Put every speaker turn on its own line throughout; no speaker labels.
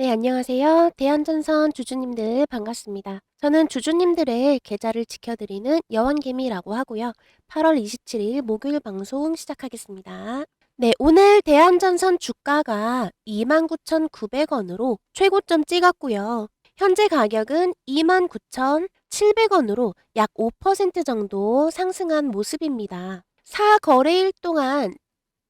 네, 안녕하세요. 대한전선 주주님들 반갑습니다. 저는 주주님들의 계좌를 지켜드리는 여왕개미라고 하고요. 8월 27일 목요일 방송 시작하겠습니다. 네, 오늘 대한전선 주가가 29,900원으로 최고점 찍었고요. 현재 가격은 29,700원으로 약 5% 정도 상승한 모습입니다. 4거래일 동안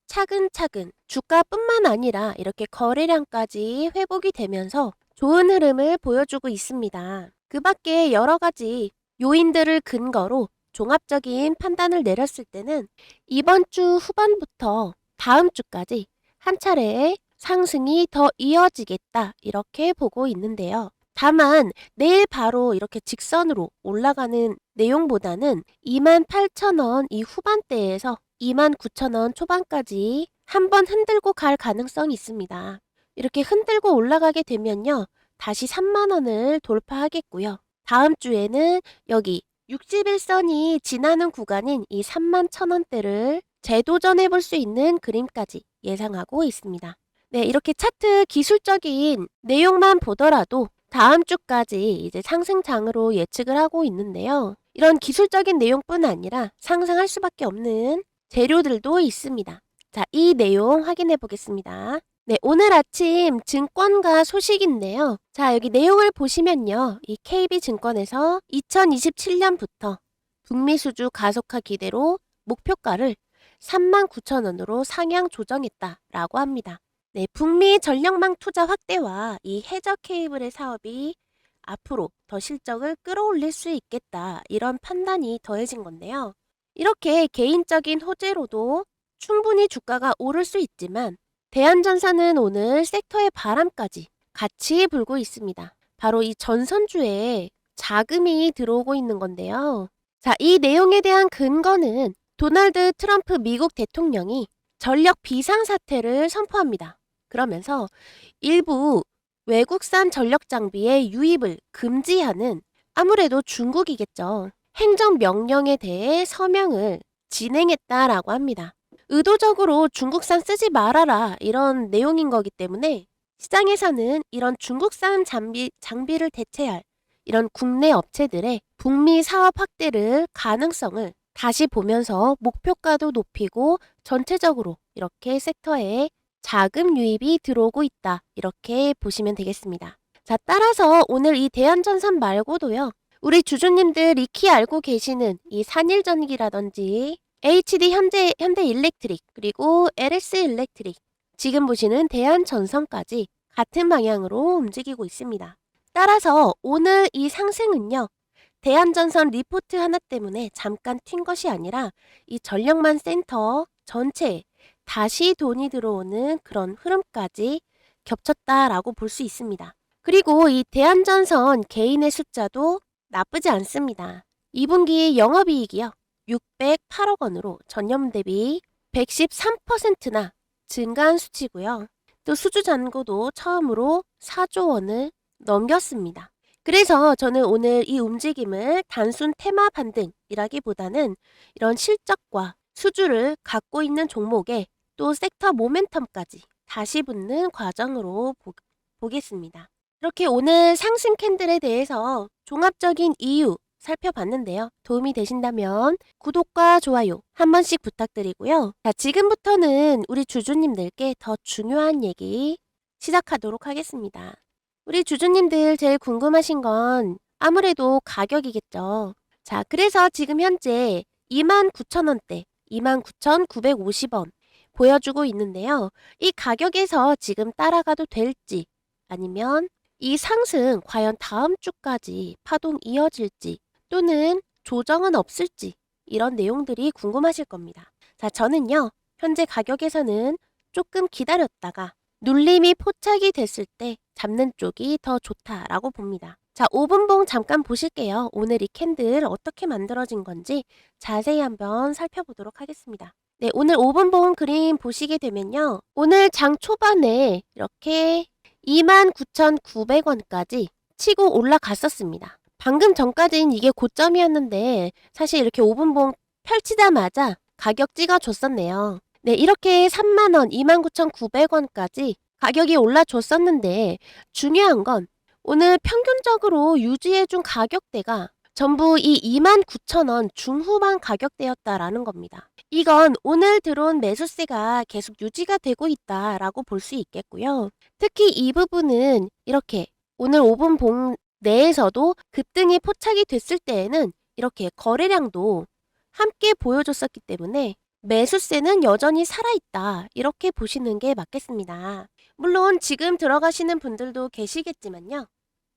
차근차근 주가뿐만 아니라 이렇게 거래량까지 회복이 되면서 좋은 흐름을 보여주고 있습니다. 그 밖에 여러 가지 요인들을 근거로 종합적인 판단을 내렸을 때는 이번 주 후반부터 다음 주까지 한 차례의 상승이 더 이어지겠다 이렇게 보고 있는데요. 다만 내일 바로 이렇게 직선으로 올라가는 내용보다는 28,000원 이 후반대에서 29,000원 초반까지 한번 흔들고 갈 가능성이 있습니다. 이렇게 흔들고 올라가게 되면요. 다시 3만원을 돌파하겠고요. 다음 주에는 여기 61선이 지나는 구간인 이 31,000원대를 재도전해 볼 수 있는 그림까지 예상하고 있습니다. 네, 이렇게 차트 기술적인 내용만 보더라도 다음 주까지 이제 상승장으로 예측을 하고 있는데요. 이런 기술적인 내용뿐 아니라 상승할 수밖에 없는 재료들도 있습니다. 자, 이 내용 확인해 보겠습니다. 네, 오늘 아침 증권가 소식인데요. 자, 여기 내용을 보시면요. 이 KB증권에서 2027년부터 북미 수주 가속화 기대로 목표가를 39,000원으로 상향 조정했다라고 합니다. 네, 북미 전력망 투자 확대와 이 해저 케이블의 사업이 앞으로 더 실적을 끌어올릴 수 있겠다. 이런 판단이 더해진 건데요. 이렇게 개인적인 호재로도 충분히 주가가 오를 수 있지만 대한전선은 오늘 섹터의 바람까지 같이 불고 있습니다. 바로 이 전선주에 자금이 들어오고 있는 건데요. 자, 이 내용에 대한 근거는 도널드 트럼프 미국 대통령이 전력 비상사태를 선포합니다. 그러면서 일부 외국산 전력 장비의 유입을 금지하는 아무래도 중국이겠죠. 행정명령에 대해 서명을 진행했다라고 합니다. 의도적으로 중국산 쓰지 말아라 이런 내용인 거기 때문에 시장에서는 이런 중국산 장비를 대체할 이런 국내 업체들의 북미 사업 확대를 가능성을 다시 보면서 목표가도 높이고 전체적으로 이렇게 섹터에 자금 유입이 들어오고 있다. 이렇게 보시면 되겠습니다. 자, 따라서 오늘 이 대한전선 말고도요. 우리 주주님들 익히 알고 계시는 이 산일전기라든지 HD 현대일렉트릭 그리고 LS 일렉트릭 지금 보시는 대한전선까지 같은 방향으로 움직이고 있습니다. 따라서 오늘 이 상승은요. 대한전선 리포트 하나 때문에 잠깐 튄 것이 아니라 이 전력만 센터 전체에 다시 돈이 들어오는 그런 흐름까지 겹쳤다라고 볼 수 있습니다. 그리고 이 대한전선 개인의 숫자도 나쁘지 않습니다. 2분기 영업이익이요. 608억 원으로 전년 대비 113%나 증가한 수치고요. 또 수주 잔고도 처음으로 4조 원을 넘겼습니다. 그래서 저는 오늘 이 움직임을 단순 테마 반등이라기보다는 이런 실적과 수주를 갖고 있는 종목에 또 섹터 모멘텀까지 다시 붙는 과정으로 보겠습니다. 이렇게 오늘 상승 캔들에 대해서 종합적인 이유 살펴봤는데요. 도움이 되신다면 구독과 좋아요 한 번씩 부탁드리고요. 자, 지금부터는 우리 주주님들께 더 중요한 얘기 시작하도록 하겠습니다. 우리 주주님들 제일 궁금하신 건 아무래도 가격이겠죠. 자, 그래서 지금 현재 29,000원대, 29,950원 보여주고 있는데요. 이 가격에서 지금 따라가도 될지 아니면 이 상승 과연 다음 주까지 파동 이어질지 또는 조정은 없을지 이런 내용들이 궁금하실 겁니다. 자, 저는요. 현재 가격에서는 조금 기다렸다가 눌림이 포착이 됐을 때 잡는 쪽이 더 좋다라고 봅니다. 자, 5분봉 잠깐 보실게요. 오늘 이 캔들 어떻게 만들어진 건지 자세히 한번 살펴보도록 하겠습니다. 네, 오늘 5분봉 그림 보시게 되면요. 오늘 장 초반에 이렇게 29,900원까지 치고 올라갔었습니다. 방금 전까지는 이게 고점이었는데 사실 이렇게 5분봉 펼치자마자 가격 찍어줬었네요. 네, 이렇게 3만원, 29,900원까지 가격이 올라줬었는데 중요한 건 오늘 평균적으로 유지해준 가격대가 전부 이 29,000원 중후반 가격대였다라는 겁니다. 이건 오늘 들어온 매수세가 계속 유지가 되고 있다라고 볼 수 있겠고요. 특히 이 부분은 이렇게 오늘 5분 봉 내에서도 급등이 포착이 됐을 때에는 이렇게 거래량도 함께 보여줬었기 때문에 매수세는 여전히 살아있다. 이렇게 보시는 게 맞겠습니다. 물론 지금 들어가시는 분들도 계시겠지만요.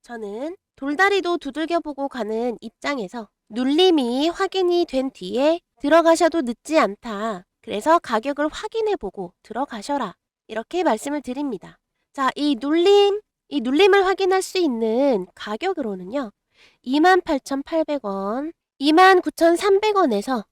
저는 돌다리도 두들겨보고 가는 입장에서 눌림이 확인이 된 뒤에 들어가셔도 늦지 않다. 그래서 가격을 확인해보고 들어가셔라. 이렇게 말씀을 드립니다. 자, 이 눌림을 확인할 수 있는 가격으로는요. 28,800원, 29,300원에서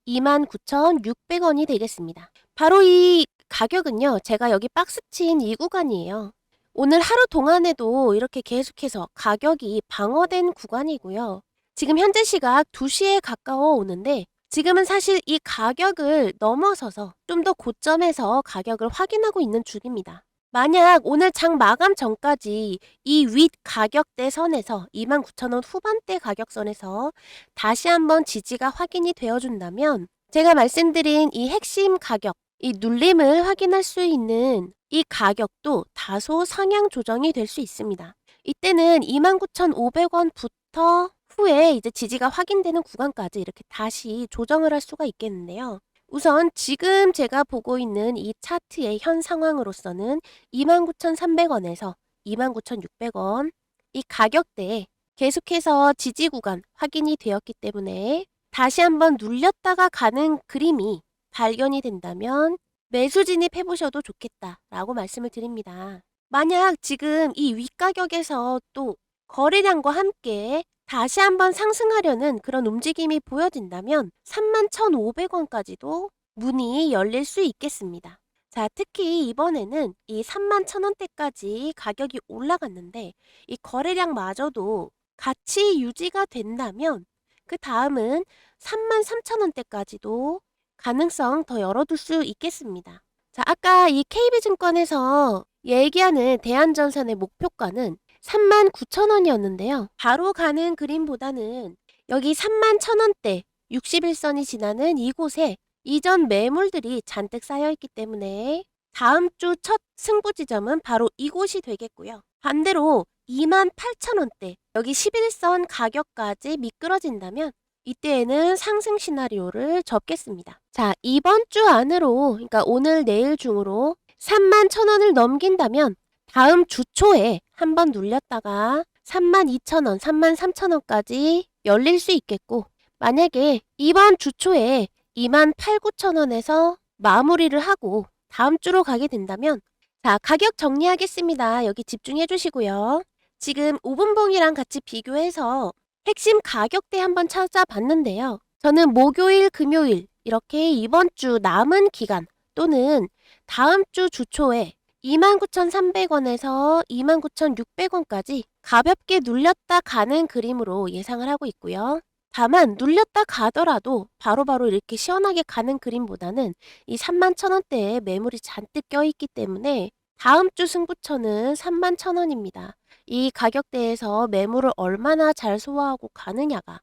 29,600원이 되겠습니다. 바로 이 가격은요. 제가 여기 박스친 이 구간이에요. 오늘 하루 동안에도 이렇게 계속해서 가격이 방어된 구간이고요. 지금 현재 시각 2시에 가까워 오는데 지금은 사실 이 가격을 넘어서서 좀 더 고점에서 가격을 확인하고 있는 중입니다. 만약 오늘 장 마감 전까지 이 윗 가격대 선에서 29,000원 후반대 가격선에서 다시 한번 지지가 확인이 되어준다면 제가 말씀드린 이 핵심 가격, 이 눌림을 확인할 수 있는 이 가격도 다소 상향 조정이 될 수 있습니다. 이때는 29,500원부터 후에 이제 지지가 확인되는 구간까지 이렇게 다시 조정을 할 수가 있겠는데요. 우선 지금 제가 보고 있는 이 차트의 현 상황으로서는 29,300원에서 29,600원 이 가격대에 계속해서 지지 구간 확인이 되었기 때문에 다시 한번 눌렸다가 가는 그림이 발견이 된다면 매수 진입해 보셔도 좋겠다라고 말씀을 드립니다. 만약 지금 이 윗가격에서 또 거래량과 함께 다시 한번 상승하려는 그런 움직임이 보여진다면 31,500원까지도 문이 열릴 수 있겠습니다. 자, 특히 이번에는 이 31,000원대까지 가격이 올라갔는데 이 거래량마저도 같이 유지가 된다면 그 다음은 33,000원대까지도 가능성 더 열어둘 수 있겠습니다. 자, 아까 이 KB증권에서 얘기하는 대한전선의 목표가는 39,000원이었는데요. 바로 가는 그림보다는 여기 31,000원대 61선이 지나는 이곳에 이전 매물들이 잔뜩 쌓여있기 때문에 다음 주 첫 승부 지점은 바로 이곳이 되겠고요. 반대로 28,000원대 여기 11선 가격까지 미끄러진다면 이때에는 상승 시나리오를 접겠습니다. 자, 이번 주 안으로 그러니까 오늘 내일 중으로 31,000원을 넘긴다면 다음 주 초에 한번 눌렸다가 32,000원, 33,000원까지 열릴 수 있겠고 만약에 이번 주 초에 28,9,000원에서 마무리를 하고 다음 주로 가게 된다면 자, 가격 정리하겠습니다. 여기 집중해 주시고요. 지금 5분봉이랑 같이 비교해서 핵심 가격대 한번 찾아봤는데요. 저는 목요일, 금요일 이렇게 이번 주 남은 기간 또는 다음 주 주초에 29,300원에서 29,600원까지 가볍게 눌렸다 가는 그림으로 예상을 하고 있고요. 다만 눌렸다 가더라도 바로바로 이렇게 시원하게 가는 그림보다는 이 31,000원대에 매물이 잔뜩 껴있기 때문에 다음 주 승부처는 31,000원입니다. 이 가격대에서 매물을 얼마나 잘 소화하고 가느냐가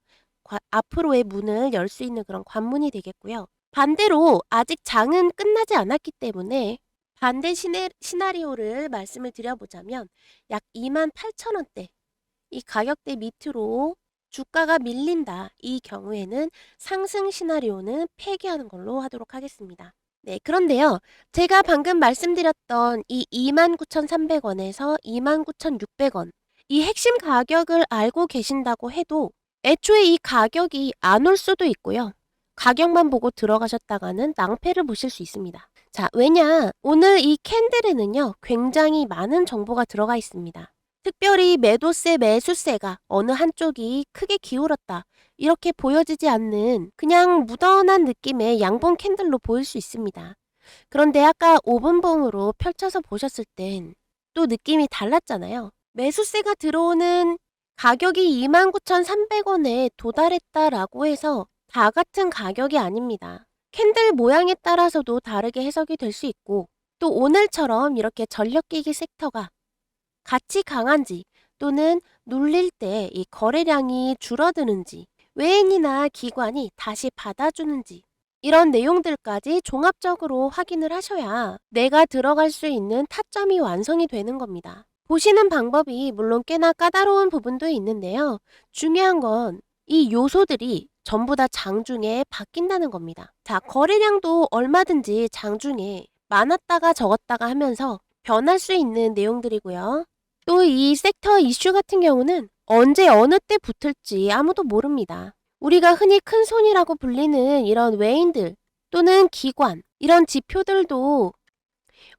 앞으로의 문을 열 수 있는 그런 관문이 되겠고요. 반대로 아직 장은 끝나지 않았기 때문에 반대 시나리오를 말씀을 드려보자면 약 28,000원대 이 가격대 밑으로 주가가 밀린다. 이 경우에는 상승 시나리오는 폐기하는 걸로 하도록 하겠습니다. 네, 그런데요. 제가 방금 말씀드렸던 이 29,300원에서 29,600원 이 핵심 가격을 알고 계신다고 해도 애초에 이 가격이 안 올 수도 있고요. 가격만 보고 들어가셨다가는 낭패를 보실 수 있습니다. 자, 왜냐? 오늘 이 캔들에는요. 굉장히 많은 정보가 들어가 있습니다. 특별히 매도세, 매수세가 어느 한쪽이 크게 기울었다. 이렇게 보여지지 않는 그냥 무던한 느낌의 양봉 캔들로 보일 수 있습니다. 그런데 아까 5분봉으로 펼쳐서 보셨을 땐 또 느낌이 달랐잖아요. 매수세가 들어오는 가격이 29,300원에 도달했다라고 해서 다 같은 가격이 아닙니다. 캔들 모양에 따라서도 다르게 해석이 될 수 있고 또 오늘처럼 이렇게 전력기기 섹터가 같이 강한지 또는 눌릴 때 이 거래량이 줄어드는지 외인이나 기관이 다시 받아주는지 이런 내용들까지 종합적으로 확인을 하셔야 내가 들어갈 수 있는 타점이 완성이 되는 겁니다. 보시는 방법이 물론 꽤나 까다로운 부분도 있는데요. 중요한 건 이 요소들이 전부 다 장중에 바뀐다는 겁니다. 자, 거래량도 얼마든지 장중에 많았다가 적었다가 하면서 변할 수 있는 내용들이고요. 또 이 섹터 이슈 같은 경우는 언제 어느 때 붙을지 아무도 모릅니다. 우리가 흔히 큰 손이라고 불리는 이런 외인들 또는 기관 이런 지표들도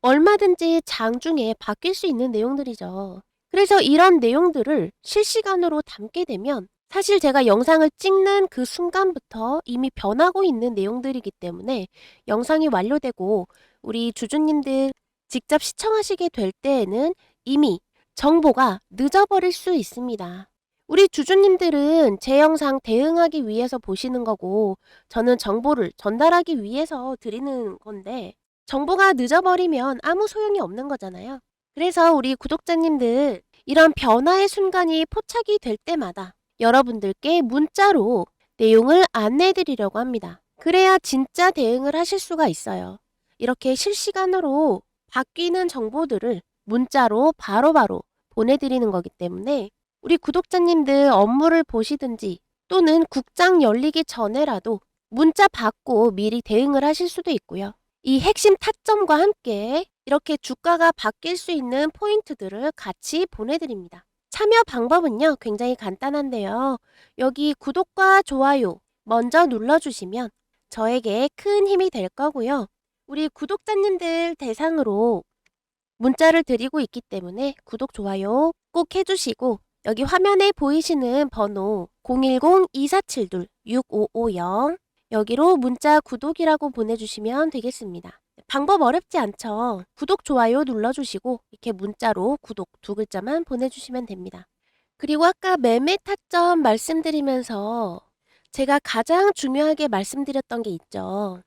얼마든지 장중에 바뀔 수 있는 내용들이죠. 그래서 이런 내용들을 실시간으로 담게 되면 사실 제가 영상을 찍는 그 순간부터 이미 변하고 있는 내용들이기 때문에 영상이 완료되고 우리 주주님들 직접 시청하시게 될 때에는 이미 정보가 늦어버릴 수 있습니다. 우리 주주님들은 제 영상 대응하기 위해서 보시는 거고 저는 정보를 전달하기 위해서 드리는 건데 정보가 늦어버리면 아무 소용이 없는 거잖아요. 그래서 우리 구독자님들 이런 변화의 순간이 포착이 될 때마다 여러분들께 문자로 내용을 안내해드리려고 합니다. 그래야 진짜 대응을 하실 수가 있어요. 이렇게 실시간으로 바뀌는 정보들을 문자로 바로바로 보내드리는 거기 때문에 우리 구독자님들 업무를 보시든지 또는 국장 열리기 전에라도 문자 받고 미리 대응을 하실 수도 있고요. 이 핵심 타점과 함께 이렇게 주가가 바뀔 수 있는 포인트들을 같이 보내드립니다. 참여 방법은요, 굉장히 간단한데요. 여기 구독과 좋아요 먼저 눌러주시면 저에게 큰 힘이 될 거고요. 우리 구독자님들 대상으로 문자를 드리고 있기 때문에 구독, 좋아요 꼭 해주시고 여기 화면에 보이시는 번호 010-2472-6550 여기로 문자 구독이라고 보내주시면 되겠습니다. 방법 어렵지 않죠? 구독, 좋아요 눌러주시고 이렇게 문자로 구독 두 글자만 보내주시면 됩니다. 그리고 아까 매매 타점 말씀드리면서 제가 가장 중요하게 말씀드렸던 게 있죠.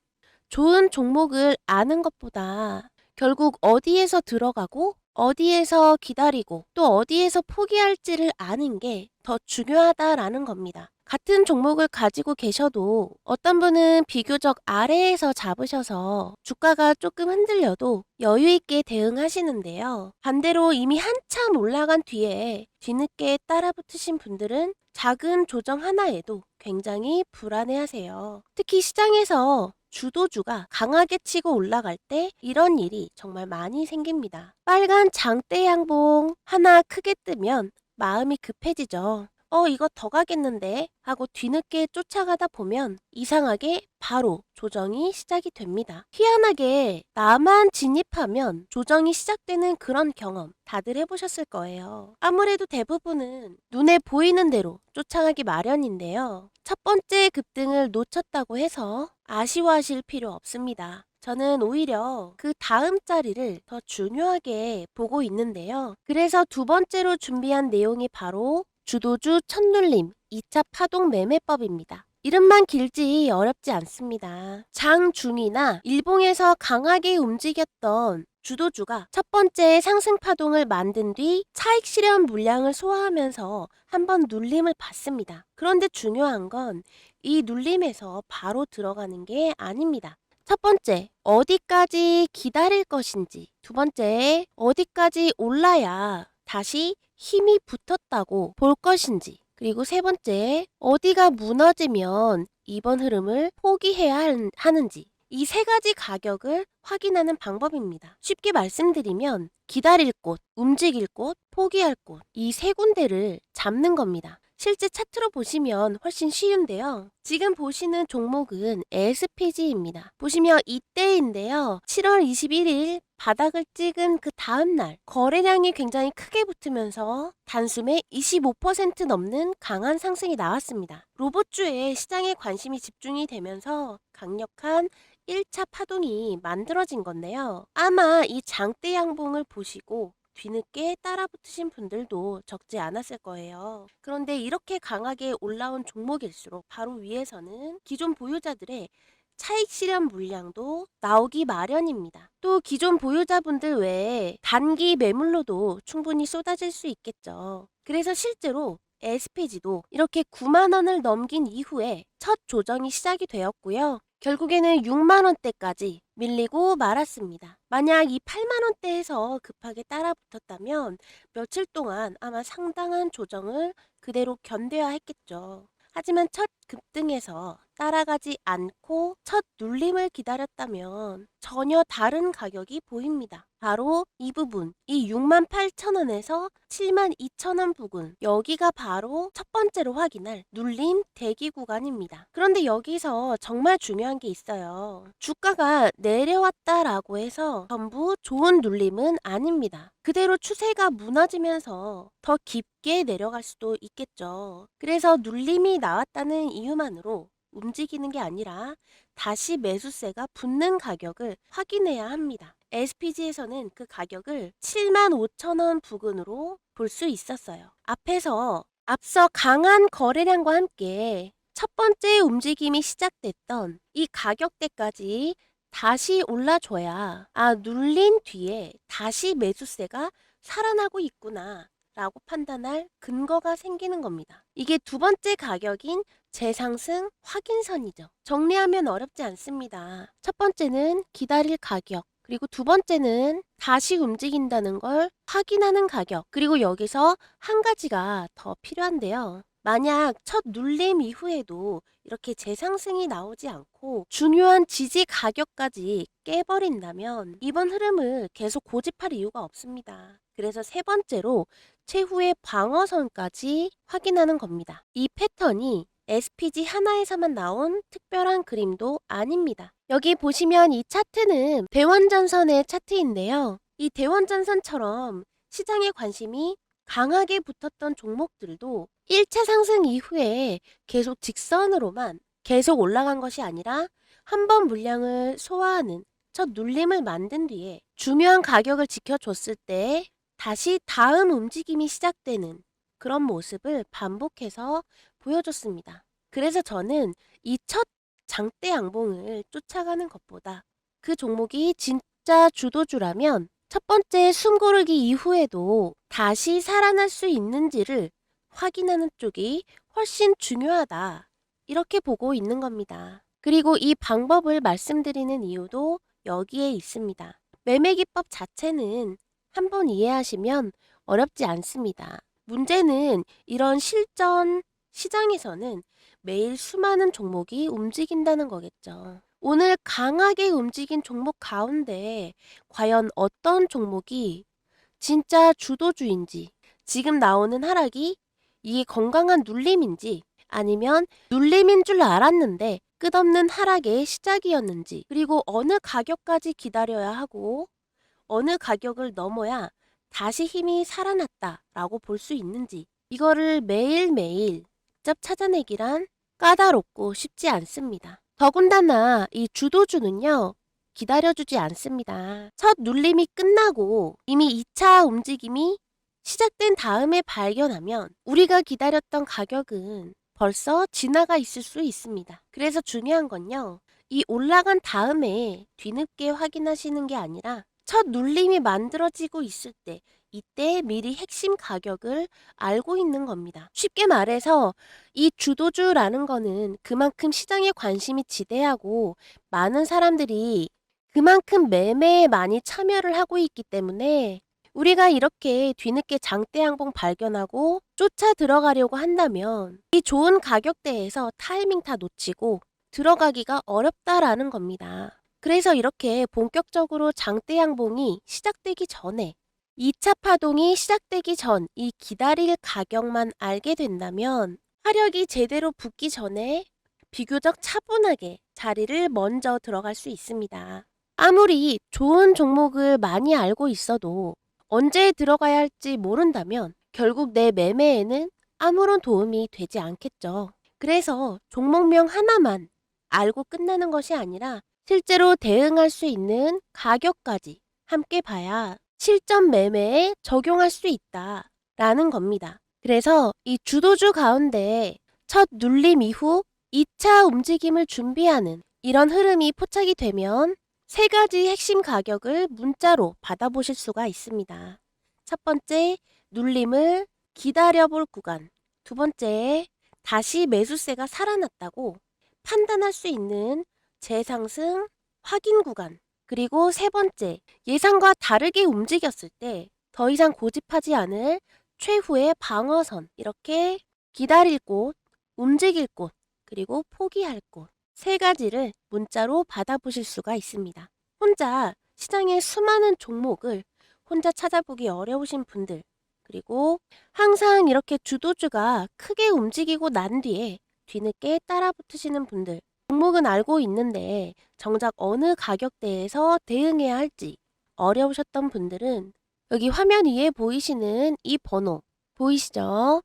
좋은 종목을 아는 것보다 결국 어디에서 들어가고 어디에서 기다리고 또 어디에서 포기할지를 아는 게 더 중요하다라는 겁니다. 같은 종목을 가지고 계셔도 어떤 분은 비교적 아래에서 잡으셔서 주가가 조금 흔들려도 여유 있게 대응하시는데요. 반대로 이미 한참 올라간 뒤에 뒤늦게 따라붙으신 분들은 작은 조정 하나에도 굉장히 불안해하세요. 특히 시장에서 주도주가 강하게 치고 올라갈 때 이런 일이 정말 많이 생깁니다. 빨간 장대 양봉 하나 크게 뜨면 마음이 급해지죠. 이거 더 가겠는데 하고 뒤늦게 쫓아가다 보면 이상하게 바로 조정이 시작이 됩니다. 희한하게 나만 진입하면 조정이 시작되는 그런 경험 다들 해보셨을 거예요. 아무래도 대부분은 눈에 보이는 대로 쫓아가기 마련인데요. 첫 번째 급등을 놓쳤다고 해서 아쉬워하실 필요 없습니다. 저는 오히려 그 다음 자리를 더 중요하게 보고 있는데요. 그래서 두 번째로 준비한 내용이 바로 주도주 첫눌림 2차 파동 매매법입니다. 이름만 길지 어렵지 않습니다. 장중이나 일봉에서 강하게 움직였던 주도주가 첫 번째 상승 파동을 만든 뒤 차익 실현 물량을 소화하면서 한번 눌림을 받습니다. 그런데 중요한 건 이 눌림에서 바로 들어가는 게 아닙니다. 첫 번째, 어디까지 기다릴 것인지. 두 번째, 어디까지 올라야 다시 힘이 붙었다고 볼 것인지. 그리고 세 번째, 어디가 무너지면 이번 흐름을 포기해야 하는지. 이 세 가지 가격을 확인하는 방법입니다. 쉽게 말씀드리면 기다릴 곳, 움직일 곳, 포기할 곳, 이 세 군데를 잡는 겁니다. 실제 차트로 보시면 훨씬 쉬운데요. 지금 보시는 종목은 SPG입니다. 보시면 이때인데요. 7월 21일 바닥을 찍은 그 다음날 거래량이 굉장히 크게 붙으면서 단숨에 25% 넘는 강한 상승이 나왔습니다. 로봇주에 시장에 관심이 집중이 되면서 강력한 1차 파동이 만들어진 건데요. 아마 이 장대 양봉을 보시고 뒤늦게 따라붙으신 분들도 적지 않았을 거예요. 그런데 이렇게 강하게 올라온 종목일수록 바로 위에서는 기존 보유자들의 차익 실현 물량도 나오기 마련입니다. 또 기존 보유자분들 외에 단기 매물로도 충분히 쏟아질 수 있겠죠. 그래서 실제로 SPG도 이렇게 9만 원을 넘긴 이후에 첫 조정이 시작이 되었고요. 결국에는 6만 원대까지 밀리고 말았습니다. 만약 이 8만 원대에서 급하게 따라붙었다면 며칠 동안 아마 상당한 조정을 그대로 견뎌야 했겠죠. 하지만 첫 급등에서 따라가지 않고 첫 눌림을 기다렸다면 전혀 다른 가격이 보입니다. 바로 이 부분, 이 68,000원에서 72,000원 부근, 여기가 바로 첫 번째로 확인할 눌림 대기 구간입니다. 그런데 여기서 정말 중요한 게 있어요. 주가가 내려왔다라고 해서 전부 좋은 눌림은 아닙니다. 그대로 추세가 무너지면서 더 깊게 내려갈 수도 있겠죠. 그래서 눌림이 나왔다는 이유만으로 움직이는 게 아니라 다시 매수세가 붙는 가격을 확인해야 합니다. SPG에서는 그 가격을 75,000원 부근으로 볼 수 있었어요. 앞서 강한 거래량과 함께 첫 번째 움직임이 시작됐던 이 가격대까지 다시 올라줘야 눌린 뒤에 다시 매수세가 살아나고 있구나 라고 판단할 근거가 생기는 겁니다. 이게 두 번째 가격인 재상승 확인선이죠. 정리하면 어렵지 않습니다. 첫 번째는 기다릴 가격, 그리고 두 번째는 다시 움직인다는 걸 확인하는 가격, 그리고 여기서 한 가지가 더 필요한데요. 만약 첫 눌림 이후에도 이렇게 재상승이 나오지 않고 중요한 지지 가격까지 깨버린다면 이번 흐름을 계속 고집할 이유가 없습니다. 그래서 세 번째로 최후의 방어선까지 확인하는 겁니다. 이 패턴이 SPG 하나에서만 나온 특별한 그림도 아닙니다. 여기 보시면 이 차트는 대원전선의 차트인데요. 이 대원전선처럼 시장에 관심이 강하게 붙었던 종목들도 1차 상승 이후에 계속 직선으로만 계속 올라간 것이 아니라 한 번 물량을 소화하는 첫 눌림을 만든 뒤에 중요한 가격을 지켜줬을 때 다시 다음 움직임이 시작되는 그런 모습을 반복해서 보여줬습니다. 그래서 저는 이 첫 장대 양봉을 쫓아가는 것보다 그 종목이 진짜 주도주라면 첫 번째 숨고르기 이후에도 다시 살아날 수 있는지를 확인하는 쪽이 훨씬 중요하다. 이렇게 보고 있는 겁니다. 그리고 이 방법을 말씀드리는 이유도 여기에 있습니다. 매매 기법 자체는 한번 이해하시면 어렵지 않습니다. 문제는 이런 실전 시장에서는 매일 수많은 종목이 움직인다는 거겠죠. 오늘 강하게 움직인 종목 가운데 과연 어떤 종목이 진짜 주도주인지, 지금 나오는 하락이 이게 건강한 눌림인지 아니면 눌림인 줄 알았는데 끝없는 하락의 시작이었는지, 그리고 어느 가격까지 기다려야 하고 어느 가격을 넘어야 다시 힘이 살아났다라고 볼 수 있는지, 이거를 매일매일 직접 찾아내기란 까다롭고 쉽지 않습니다. 더군다나 이 주도주는요, 기다려주지 않습니다. 첫 눌림이 끝나고 이미 2차 움직임이 시작된 다음에 발견하면 우리가 기다렸던 가격은 벌써 지나가 있을 수 있습니다. 그래서 중요한 건요, 이 올라간 다음에 뒤늦게 확인하시는 게 아니라 첫 눌림이 만들어지고 있을 때, 이때 미리 핵심 가격을 알고 있는 겁니다. 쉽게 말해서 이 주도주라는 거는 그만큼 시장에 관심이 지대하고 많은 사람들이 그만큼 매매에 많이 참여를 하고 있기 때문에 우리가 이렇게 뒤늦게 장대 양봉 발견하고 쫓아 들어가려고 한다면 이 좋은 가격대에서 타이밍 다 놓치고 들어가기가 어렵다라는 겁니다. 그래서 이렇게 본격적으로 장대 양봉이 시작되기 전에 2차 파동이 시작되기 전 이 기다릴 가격만 알게 된다면 화력이 제대로 붙기 전에 비교적 차분하게 자리를 먼저 들어갈 수 있습니다. 아무리 좋은 종목을 많이 알고 있어도 언제 들어가야 할지 모른다면 결국 내 매매에는 아무런 도움이 되지 않겠죠. 그래서 종목명 하나만 알고 끝나는 것이 아니라 실제로 대응할 수 있는 가격까지 함께 봐야 실전 매매에 적용할 수 있다라는 겁니다. 그래서 이 주도주 가운데 첫 눌림 이후 2차 움직임을 준비하는 이런 흐름이 포착이 되면 세 가지 핵심 가격을 문자로 받아보실 수가 있습니다. 첫 번째, 눌림을 기다려볼 구간. 두 번째, 다시 매수세가 살아났다고 판단할 수 있는 재상승 확인 구간. 그리고 세 번째, 예상과 다르게 움직였을 때 더 이상 고집하지 않을 최후의 방어선. 이렇게 기다릴 곳, 움직일 곳, 그리고 포기할 곳. 세 가지를 문자로 받아보실 수가 있습니다. 혼자 시장의 수많은 종목을 혼자 찾아보기 어려우신 분들, 그리고 항상 이렇게 주도주가 크게 움직이고 난 뒤에 뒤늦게 따라 붙으시는 분들, 종목은 알고 있는데 정작 어느 가격대에서 대응해야 할지 어려우셨던 분들은 여기 화면 위에 보이시는 이 번호 보이시죠?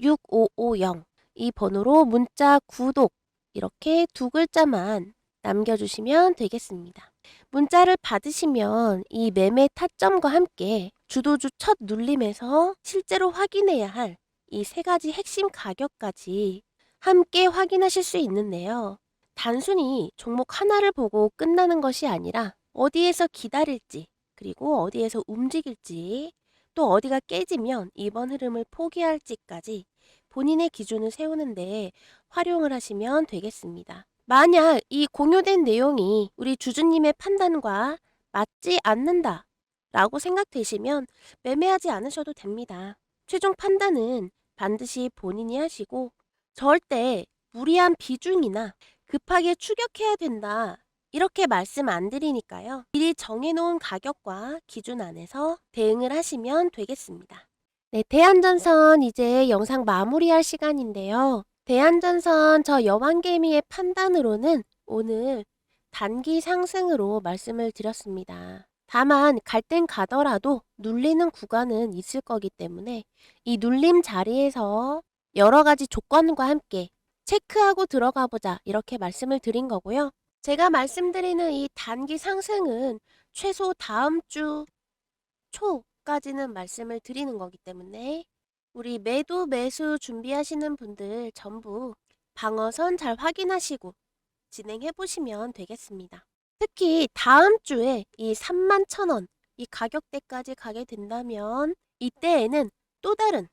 010-2472-6550 이 번호로 문자 구독 이렇게 두 글자만 남겨주시면 되겠습니다. 문자를 받으시면 이 매매 타점과 함께 주도주 첫 눌림에서 실제로 확인해야 할 이 세 가지 핵심 가격까지 함께 확인하실 수 있는데요. 단순히 종목 하나를 보고 끝나는 것이 아니라 어디에서 기다릴지, 그리고 어디에서 움직일지, 또 어디가 깨지면 이번 흐름을 포기할지까지 본인의 기준을 세우는데 활용을 하시면 되겠습니다. 만약 이 공유된 내용이 우리 주주님의 판단과 맞지 않는다 라고 생각되시면 매매하지 않으셔도 됩니다. 최종 판단은 반드시 본인이 하시고 절대 무리한 비중이나 급하게 추격해야 된다 이렇게 말씀 안 드리니까요. 미리 정해놓은 가격과 기준 안에서 대응을 하시면 되겠습니다. 네, 대한전선 이제 영상 마무리할 시간인데요. 대한전선 저 여왕개미의 판단으로는 오늘 단기 상승으로 말씀을 드렸습니다. 다만 갈 땐 가더라도 눌리는 구간은 있을 거기 때문에 이 눌림 자리에서 여러 가지 조건과 함께 체크하고 들어가 보자 이렇게 말씀을 드린 거고요. 제가 말씀드리는 이 단기 상승은 최소 다음 주 초까지는 말씀을 드리는 거기 때문에 우리 매도 매수 준비하시는 분들 전부 방어선 잘 확인하시고 진행해 보시면 되겠습니다. 특히 다음 주에 이 31,000원 이 가격대까지 가게 된다면 이때에는 또 다른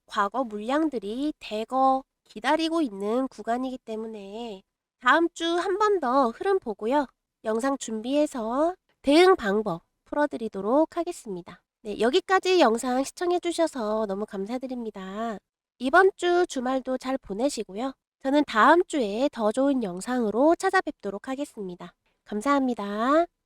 과거 물량들이 대거 기다리고 있는 구간이기 때문에 다음 주 한 번 더 흐름 보고요. 영상 준비해서 대응 방법 풀어드리도록 하겠습니다. 네, 여기까지 영상 시청해 주셔서 너무 감사드립니다. 이번 주 주말도 잘 보내시고요. 저는 다음 주에 더 좋은 영상으로 찾아뵙도록 하겠습니다. 감사합니다.